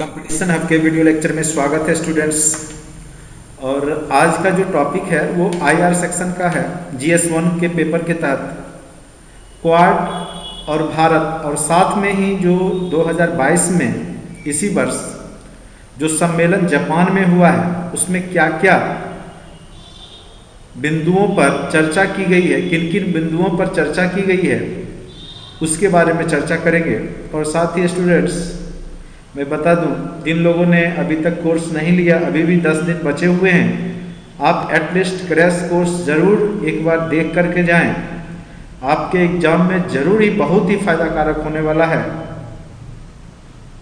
Competition hub के video lecture में स्वागत है स्टूडेंट्स। और आज का जो टॉपिक है वो आईआर सेक्शन का है। जीएस 1 के पेपर के तहत क्वाड और भारत और साथ में ही जो 2022 में इसी वर्ष जो सम्मेलन जापान में हुआ है उसमें क्या क्या बिंदुओं पर चर्चा की गई है, किन किन बिंदुओं पर चर्चा की गई है उसके बारे में चर्चा करेंगे। और साथ ही स्टूडेंट्स मैं बता दूं, जिन लोगों ने अभी तक कोर्स नहीं लिया, अभी भी 10 दिन बचे हुए हैं, आप एटलीस्ट क्रैश कोर्स ज़रूर एक बार देख करके जाएं। आपके एग्जाम में ज़रूर ही बहुत ही फायदा कारक होने वाला है।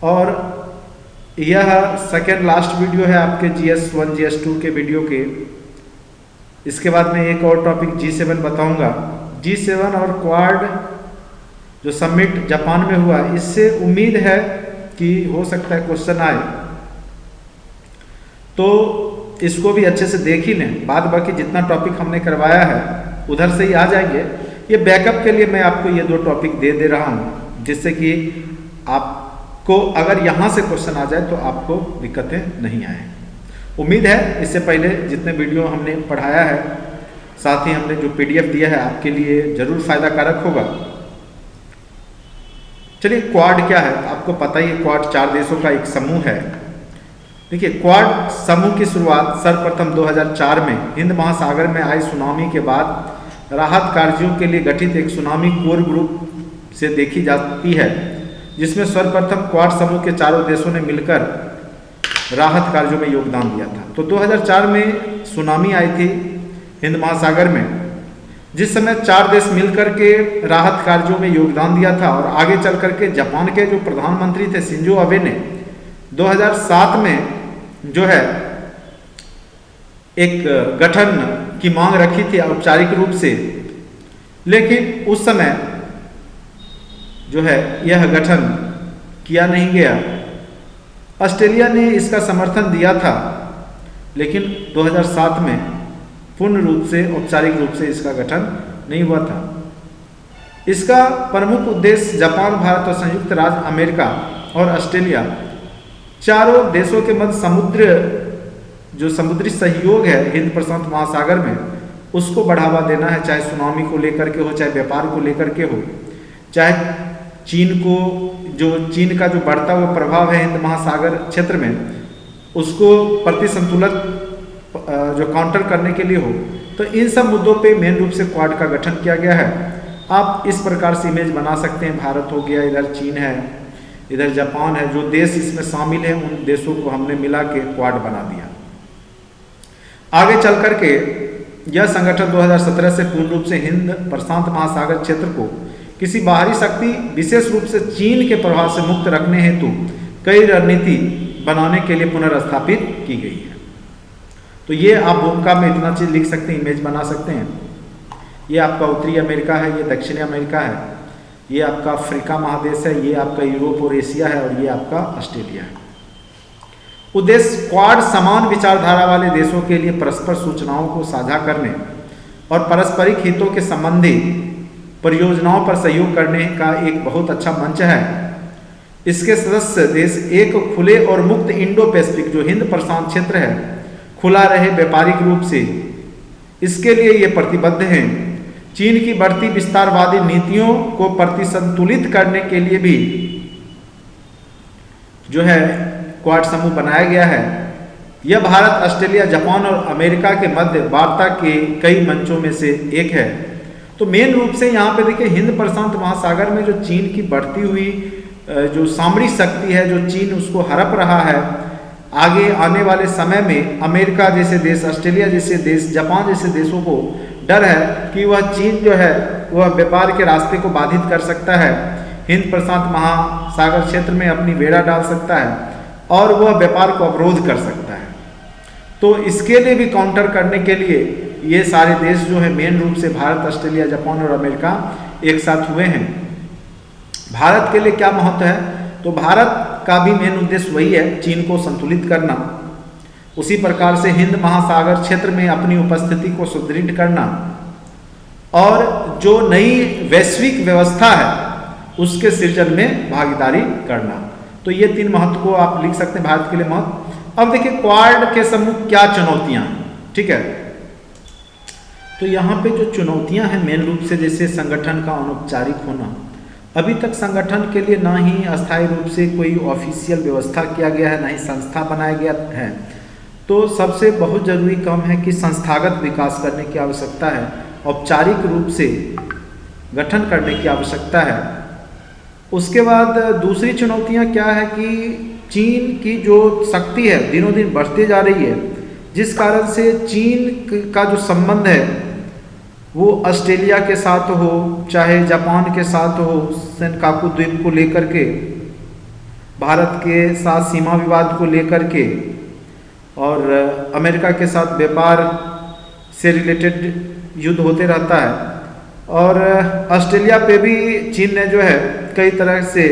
और यह सेकेंड लास्ट वीडियो है आपके GS1 GS2 के वीडियो के। इसके बाद में एक और टॉपिक G7 बताऊंगा। G7 और क्वाड जो समिट जापान में हुआ, इससे उम्मीद है कि हो सकता है क्वेश्चन आए, तो इसको भी अच्छे से देख ही लें। बाद बाकी जितना टॉपिक हमने करवाया है उधर से ही आ जाएंगे। ये बैकअप के लिए मैं आपको ये 2 टॉपिक दे रहा हूँ, जिससे कि आपको अगर यहाँ से क्वेश्चन आ जाए तो आपको दिक्कतें नहीं आए। उम्मीद है इससे पहले जितने वीडियो हमने पढ़ाया है, साथ ही हमने जो PDF दिया है, आपके लिए ज़रूर फायदा कारक होगा। चलिए, क्वाड क्या है आपको पता ही है। क्वाड 4 देशों का एक समूह है। देखिए, क्वाड समूह की शुरुआत सर्वप्रथम 2004 में हिंद महासागर में आई सुनामी के बाद राहत कार्यों के लिए गठित एक सुनामी कोर ग्रुप से देखी जाती है, जिसमें सर्वप्रथम क्वाड समूह के 4 देशों ने मिलकर राहत कार्यों में योगदान दिया था। तो 2004 में सुनामी आई थी हिंद महासागर में, जिस समय 4 देश मिलकर के राहत कार्यों में योगदान दिया था। और आगे चल करके जापान के जो प्रधानमंत्री थे शिंजो अबे ने 2007 में जो है एक गठन की मांग रखी थी औपचारिक रूप से, लेकिन उस समय जो है यह गठन किया नहीं गया। ऑस्ट्रेलिया ने इसका समर्थन दिया था, लेकिन 2007 में पूर्ण रूप से औपचारिक रूप से इसका गठन नहीं हुआ था। इसका प्रमुख उद्देश्य जापान, भारत और संयुक्त राज्य अमेरिका और ऑस्ट्रेलिया चारों देशों के मध्य जो समुद्री सहयोग है हिंद प्रशांत महासागर में, उसको बढ़ावा देना है। चाहे सुनामी को लेकर के हो, चाहे व्यापार को लेकर के हो, चाहे चीन का जो बढ़ता हुआ प्रभाव है हिंद महासागर क्षेत्र में, उसको प्रति संतुलन जो काउंटर करने के लिए हो। तो इन सब मुद्दों पे मेन रूप से क्वाड का गठन किया गया है। आप इस प्रकार से इमेज बना सकते हैं। भारत हो गया, इधर चीन है, इधर जापान है, जो देश इसमें शामिल है उन देशों को हमने मिला के क्वाड बना दिया। आगे चल करके यह संगठन 2017 से पूर्ण रूप से हिंद प्रशांत महासागर क्षेत्र को किसी बाहरी शक्ति, विशेष रूप से चीन के प्रभाव से मुक्त रखने हेतु कई रणनीति बनाने के लिए पुनर्स्थापित की गई है। तो ये आप भूमिका में इतना चीज़ लिख सकते हैं, इमेज बना सकते हैं। ये आपका उत्तरी अमेरिका है, ये दक्षिणी अमेरिका है, ये आपका अफ्रीका महादेश है, ये आपका यूरोप और एशिया है, और ये आपका ऑस्ट्रेलिया है। उद्देश्य क्वाड समान विचारधारा वाले देशों के लिए परस्पर सूचनाओं को साझा करने और पारस्परिक हितों के संबंधी परियोजनाओं पर सहयोग करने का एक बहुत अच्छा मंच है। इसके सदस्य देश एक खुले और मुक्त इंडो पैसिफिक जो हिंद प्रशांत क्षेत्र है खुला रहे व्यापारिक रूप से, इसके लिए ये प्रतिबद्ध हैं। चीन की बढ़ती विस्तारवादी नीतियों को प्रतिसंतुलित करने के लिए भी जो है क्वाड समूह बनाया गया है। यह भारत, ऑस्ट्रेलिया, जापान और अमेरिका के मध्य वार्ता के कई मंचों में से एक है। तो मेन रूप से यहाँ पे देखिए, हिंद प्रशांत महासागर में जो चीन की बढ़ती हुई जो सामरिक शक्ति है, जो चीन उसको हड़प रहा है, आगे आने वाले समय में अमेरिका जैसे देश, ऑस्ट्रेलिया जैसे देश, जापान जैसे देशों को डर है कि वह चीन जो है वह व्यापार के रास्ते को बाधित कर सकता है, हिंद प्रशांत महासागर क्षेत्र में अपनी बेड़ा डाल सकता है और वह व्यापार को अवरोध कर सकता है। तो इसके लिए भी काउंटर करने के लिए ये सारे देश जो है मेन रूप से भारत, ऑस्ट्रेलिया, जापान और अमेरिका एक साथ हुए हैं। भारत के लिए क्या महत्व है? तो भारत का भी मेन उद्देश्य वही है, चीन को संतुलित करना। उसी प्रकार से हिंद महासागर क्षेत्र में अपनी उपस्थिति को सुदृढ़ करना और जो नई वैश्विक व्यवस्था है उसके सृजन में भागीदारी करना। तो तो ये 3 महत्व को आप लिख सकते हैं भारत के लिए महत्व। अब देखिए क्वाड के सम्मुख क्या चुनौतियां, ठीक है। तो यहाँ पे जो चुनौतियां हैं मेन रूप से, जैसे संगठन का अनौपचारिक होना, अभी तक संगठन के लिए ना ही अस्थायी रूप से कोई ऑफिशियल व्यवस्था किया गया है, ना ही संस्था बनाया गया है। तो सबसे बहुत जरूरी काम है कि संस्थागत विकास करने की आवश्यकता है, औपचारिक रूप से गठन करने की आवश्यकता है। उसके बाद दूसरी चुनौतियां क्या है कि चीन की जो शक्ति है दिनों दिन बढ़ती जा रही है, जिस कारण से चीन का जो संबंध है वो ऑस्ट्रेलिया के साथ हो, चाहे जापान के साथ हो, सेनकाकू द्वीप को लेकर के, भारत के साथ सीमा विवाद को लेकर के, और अमेरिका के साथ व्यापार से रिलेटेड युद्ध होते रहता है। और ऑस्ट्रेलिया पे भी चीन ने जो है कई तरह से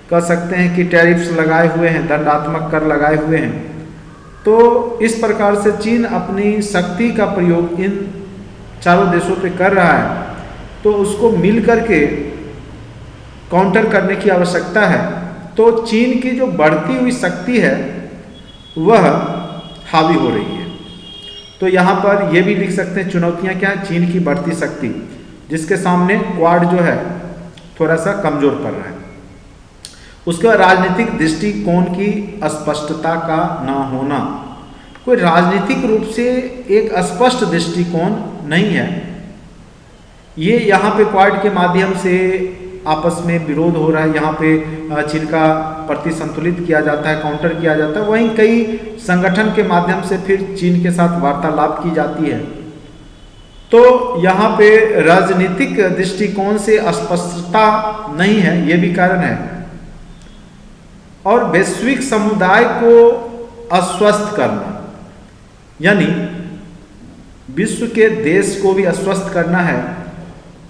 कह सकते हैं कि टैरिफ्स लगाए हुए हैं, दंडात्मक कर लगाए हुए हैं। तो इस प्रकार से चीन अपनी शक्ति का प्रयोग इन चारों देशों पे कर रहा है, तो उसको मिल करके काउंटर करने की आवश्यकता है। तो चीन की जो बढ़ती हुई शक्ति है वह हावी हो रही है। तो यहाँ पर यह भी लिख सकते हैं चुनौतियाँ क्या है, चीन की बढ़ती शक्ति जिसके सामने क्वाड जो है थोड़ा सा कमजोर पड़ रहा है। उसके बाद राजनीतिक दृष्टिकोण की अस्पष्टता का ना होना, कोई राजनीतिक रूप से एक स्पष्ट दृष्टिकोण नहीं है। ये यहाँ पे क्वाड के माध्यम से आपस में विरोध हो रहा है, यहाँ पे चीन का प्रति संतुलित किया जाता है, काउंटर किया जाता है। वहीं कई संगठन के माध्यम से फिर चीन के साथ वार्तालाप की जाती है। तो यहाँ पे राजनीतिक दृष्टिकोण से अस्पष्टता नहीं है, ये भी कारण है। और वैश्विक समुदाय को अस्वस्थ करना, यानी विश्व के देश को भी अस्वस्थ करना है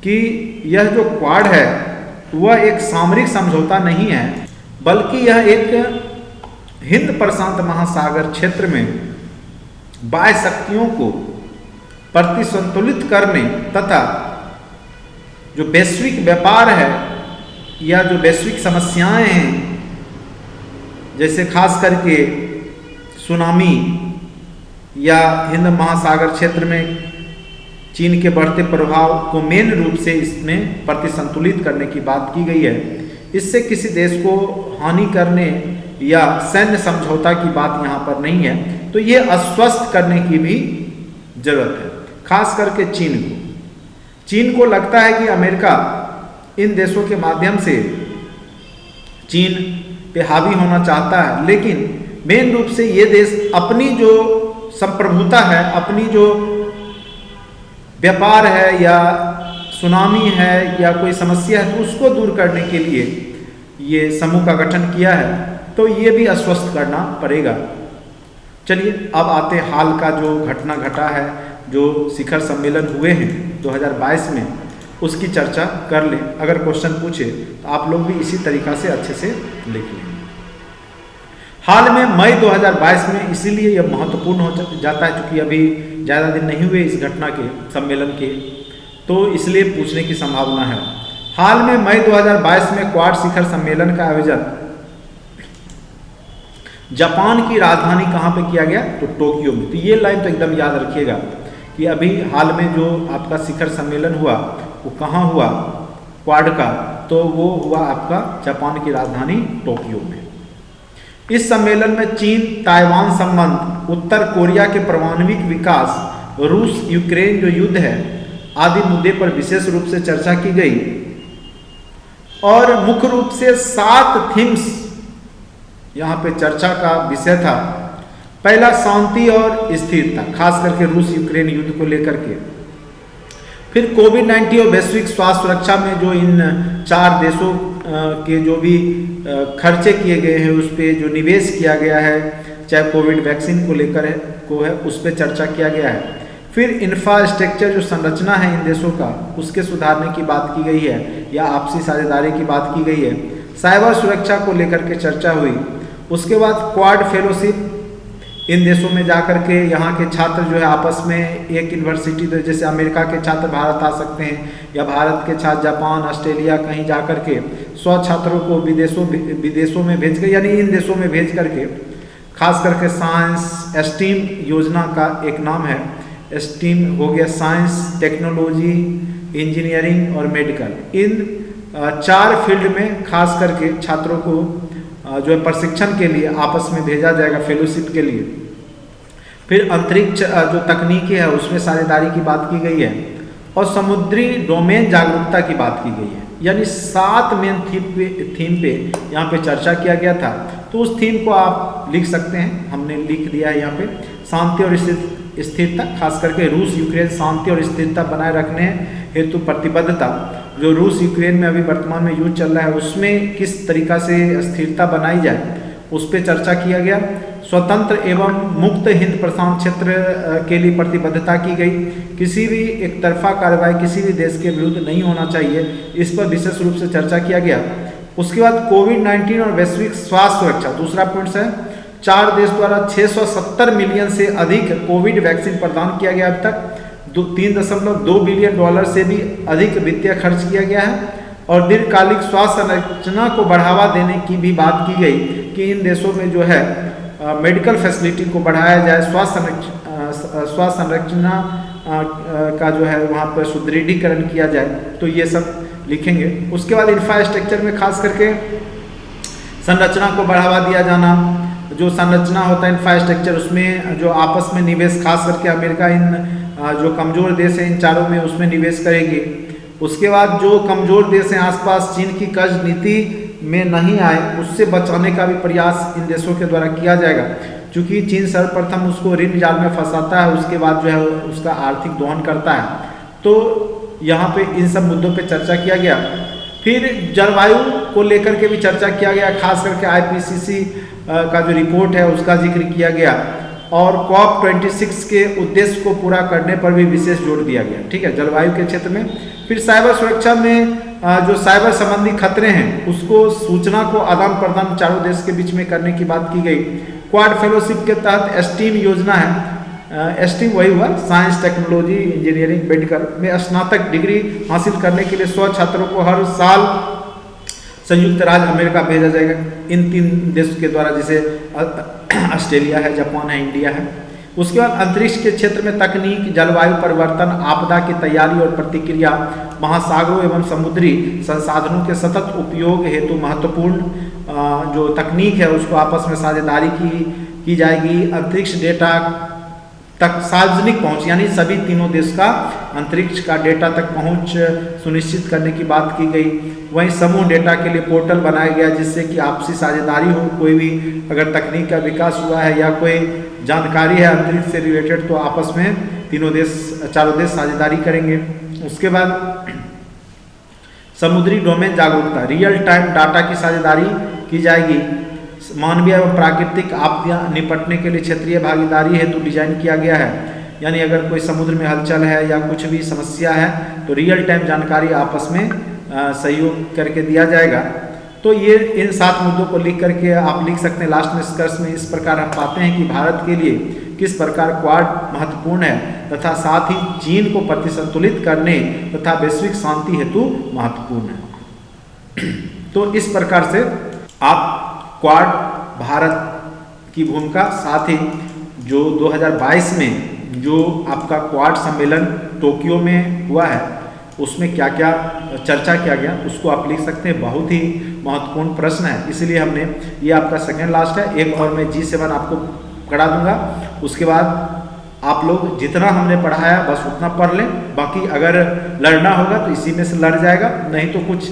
कि यह जो क्वाड है वह एक सामरिक समझौता नहीं है, बल्कि यह एक हिंद प्रशांत महासागर क्षेत्र में बाह्य शक्तियों को प्रति संतुलित करने तथा जो वैश्विक व्यापार है या जो वैश्विक समस्याएं हैं, जैसे खास करके सुनामी या हिंद महासागर क्षेत्र में चीन के बढ़ते प्रभाव को मेन रूप से इसमें प्रति संतुलित करने की बात की गई है। इससे किसी देश को हानि करने या सैन्य समझौता की बात यहाँ पर नहीं है। तो ये अस्वस्थ करने की भी जरूरत है, खास करके चीन को। चीन को लगता है कि अमेरिका इन देशों के माध्यम से चीन पे हावी होना चाहता है, लेकिन मेन रूप से ये देश अपनी जो संप्रभुता है, अपनी जो व्यापार है या सुनामी है या कोई समस्या है, तो उसको दूर करने के लिए ये समूह का गठन किया है। तो ये भी आश्वस्त करना पड़ेगा। चलिए अब आते हाल का जो घटना घटा है, जो शिखर सम्मेलन हुए हैं 2022 में, उसकी चर्चा कर लें। अगर क्वेश्चन पूछे तो आप लोग भी इसी तरीका से अच्छे से लिख लें। हाल में मई 2022 में इसीलिए यह महत्वपूर्ण हो जाता है क्योंकि अभी ज़्यादा दिन नहीं हुए इस घटना के सम्मेलन के, तो इसलिए पूछने की संभावना है। हाल में मई 2022 में क्वाड शिखर सम्मेलन का आयोजन जापान की राजधानी कहाँ पे किया गया? तो टोक्यो में। तो ये लाइन तो एकदम याद रखिएगा कि अभी हाल में जो आपका शिखर सम्मेलन हुआ वो कहाँ हुआ क्वाड का, तो वो हुआ आपका जापान की राजधानी टोक्यो में। इस सम्मेलन में चीन ताइवान संबंध, उत्तर कोरिया के परमाणविक विकास, रूस यूक्रेन जो युद्ध है आदि मुद्दे पर विशेष रूप से चर्चा की गई। और मुख्य रूप से 7 थीम्स यहाँ पे चर्चा का विषय था। पहला शांति और स्थिरता, खास करके रूस यूक्रेन युद्ध को लेकर के। फिर कोविड-19 और वैश्विक स्वास्थ्य सुरक्षा में जो इन 4 देशों के जो भी खर्चे किए गए हैं, उस पर जो निवेश किया गया है, चाहे कोविड वैक्सीन को लेकर है उस पर चर्चा किया गया है। फिर इंफ्रास्ट्रक्चर जो संरचना है इन देशों का, उसके सुधारने की बात की गई है या आपसी साझेदारी की बात की गई है। साइबर सुरक्षा को लेकर के चर्चा हुई। उसके बाद क्वाड फेलोशिप इन देशों में जाकर के यहाँ के छात्र जो है आपस में एक यूनिवर्सिटी, तो जैसे अमेरिका के छात्र भारत आ सकते हैं, या भारत के छात्र जापान, ऑस्ट्रेलिया कहीं जा कर के 100 छात्रों को विदेशों में भेज कर, यानी इन देशों में भेज करके, खास करके साइंस स्टीम योजना का एक नाम है, स्टीम हो गया साइंस, टेक्नोलॉजी, इंजीनियरिंग और मेडिकल, इन 4 फील्ड में खास करके छात्रों को जो है प्रशिक्षण के लिए आपस में भेजा जाएगा, फेलोशिप के लिए। फिर अंतरिक्ष जो तकनीकी है उसमें साझेदारी की बात की गई है, और समुद्री डोमेन जागरूकता की बात की गई है। यानी 7 मेन थीम पे यहाँ पे चर्चा किया गया था। तो उस थीम को आप लिख सकते हैं, हमने लिख दिया है यहाँ पे। शांति और स्थिरता, खास करके रूस यूक्रेन शांति और स्थिरता बनाए रखने हेतु प्रतिबद्धता, जो रूस यूक्रेन में अभी वर्तमान में युद्ध चल रहा है उसमें किस तरीका से स्थिरता बनाई जाए, उस पर चर्चा किया गया। स्वतंत्र एवं मुक्त हिंद प्रशांत क्षेत्र के लिए प्रतिबद्धता की गई। किसी भी एक तरफा कार्रवाई किसी भी देश के विरुद्ध नहीं होना चाहिए, इस पर विशेष रूप से चर्चा किया गया। उसके बाद कोविड-19 और वैश्विक स्वास्थ्य सुरक्षा, दूसरा पॉइंट है। 4 देश द्वारा 670 मिलियन से अधिक कोविड वैक्सीन प्रदान किया गया। अब तक $3.2 बिलियन से भी अधिक वित्तीय खर्च किया गया है। और दीर्घकालिक स्वास्थ्य संरचना को बढ़ावा देने की भी बात की गई कि इन देशों में जो है मेडिकल फैसिलिटी को बढ़ाया जाए, स्वास्थ्य संरचना का जो है वहाँ पर सुदृढ़ीकरण किया जाए। तो ये सब लिखेंगे। उसके बाद इंफ्रास्ट्रक्चर में खास करके संरचना को बढ़ावा दिया जाना, जो संरचना होता है इंफ्रास्ट्रक्चर, उसमें जो आपस में निवेश, खास करके अमेरिका इन जो कमज़ोर देश हैं इन चारों में उसमें निवेश करेगी। उसके बाद जो कमज़ोर देश हैं आसपास, चीन की कर्ज नीति में नहीं आए उससे बचाने का भी प्रयास इन देशों के द्वारा किया जाएगा, क्योंकि चीन सर्वप्रथम उसको ऋण जाल में फंसाता है, उसके बाद जो है उसका आर्थिक दोहन करता है। तो यहाँ पे इन सब मुद्दों पे चर्चा किया गया। फिर जलवायु को लेकर के भी चर्चा किया गया, खास करके IPCC का जो रिपोर्ट है उसका जिक्र किया गया, और COP26 के उद्देश्य को पूरा करने पर भी विशेष जोर दिया गया। ठीक है, जलवायु के क्षेत्र में। फिर साइबर सुरक्षा में जो साइबर संबंधी खतरे हैं उसको, सूचना को आदान प्रदान चारों देश के बीच में करने की बात की गई। क्वाड फेलोशिप के तहत स्टीम योजना है। स्टीम वही हुआ साइंस, टेक्नोलॉजी, इंजीनियरिंग, मेडिकल में स्नातक डिग्री हासिल करने के लिए 100 छात्रों को हर साल संयुक्त राज्य अमेरिका भेजा जाएगा, इन 3 देशों के द्वारा, जैसे ऑस्ट्रेलिया है, जापान है, इंडिया है। उसके बाद अंतरिक्ष के क्षेत्र में तकनीक, जलवायु परिवर्तन, आपदा की तैयारी और प्रतिक्रिया, महासागरों एवं समुद्री संसाधनों के सतत उपयोग हेतु महत्वपूर्ण जो तकनीक है उसको आपस में साझेदारी की जाएगी। अंतरिक्ष डेटा तक सार्वजनिक पहुंच, यानी सभी तीनों देश का अंतरिक्ष का डेटा तक पहुंच सुनिश्चित करने की बात की गई। वहीं समूह डेटा के लिए पोर्टल बनाया गया जिससे कि आपसी साझेदारी हो। कोई भी अगर तकनीक का विकास हुआ है या कोई जानकारी है अंतरिक्ष से रिलेटेड तो आपस में चारों देश साझेदारी करेंगे। उसके बाद समुद्री डोमेन जागरूकता, रियल टाइम डाटा की साझेदारी की जाएगी। मानवीय एवं प्राकृतिक आपदा निपटने के लिए क्षेत्रीय भागीदारी हेतु डिजाइन किया गया है, यानी अगर कोई समुद्र में हलचल है या कुछ भी समस्या है तो रियल टाइम जानकारी आपस में सहयोग करके दिया जाएगा। तो ये इन 7 मुद्दों को लिख करके आप लिख सकते हैं। लास्ट में निष्कर्ष में इस प्रकार हम पाते हैं कि भारत के लिए किस प्रकार क्वाड महत्वपूर्ण है तथा साथ ही चीन को प्रतिसंतुलित करने तथा वैश्विक शांति हेतु महत्वपूर्ण है। तो इस प्रकार से आप क्वाड भारत की भूमिका, साथ ही जो 2022 में जो आपका क्वाड सम्मेलन टोक्यो में हुआ है उसमें क्या क्या चर्चा किया गया उसको आप लिख सकते हैं। बहुत ही महत्वपूर्ण प्रश्न है, इसलिए हमने ये आपका सेकंड लास्ट है। एक और मैं G7 आपको करा दूंगा, उसके बाद आप लोग जितना हमने पढ़ाया बस उतना पढ़ लें। बाकी अगर लड़ना होगा तो इसी में से लड़ जाएगा, नहीं तो कुछ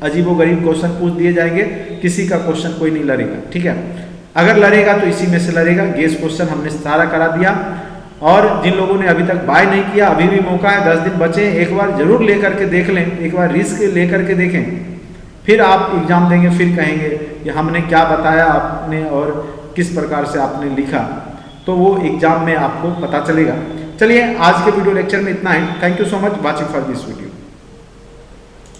अजीबोगरीब क्वेश्चन पूछ दिए जाएंगे, किसी का क्वेश्चन कोई नहीं लड़ेगा। ठीक है, अगर लड़ेगा तो इसी में से लड़ेगा। गेस क्वेश्चन हमने सारा करा दिया। और जिन लोगों ने अभी तक बाय नहीं किया अभी भी मौका है, 10 दिन बचे, एक बार जरूर लेकर के देख लें, एक बार रिस्क लेकर के देखें, फिर आप एग्जाम देंगे, फिर कहेंगे कि हमने क्या बताया आपने और किस प्रकार से आपने लिखा, तो वो एग्जाम में आपको पता चलेगा। चलिए आज के वीडियो लेक्चर में इतना ही। Thank you so much watching for this video.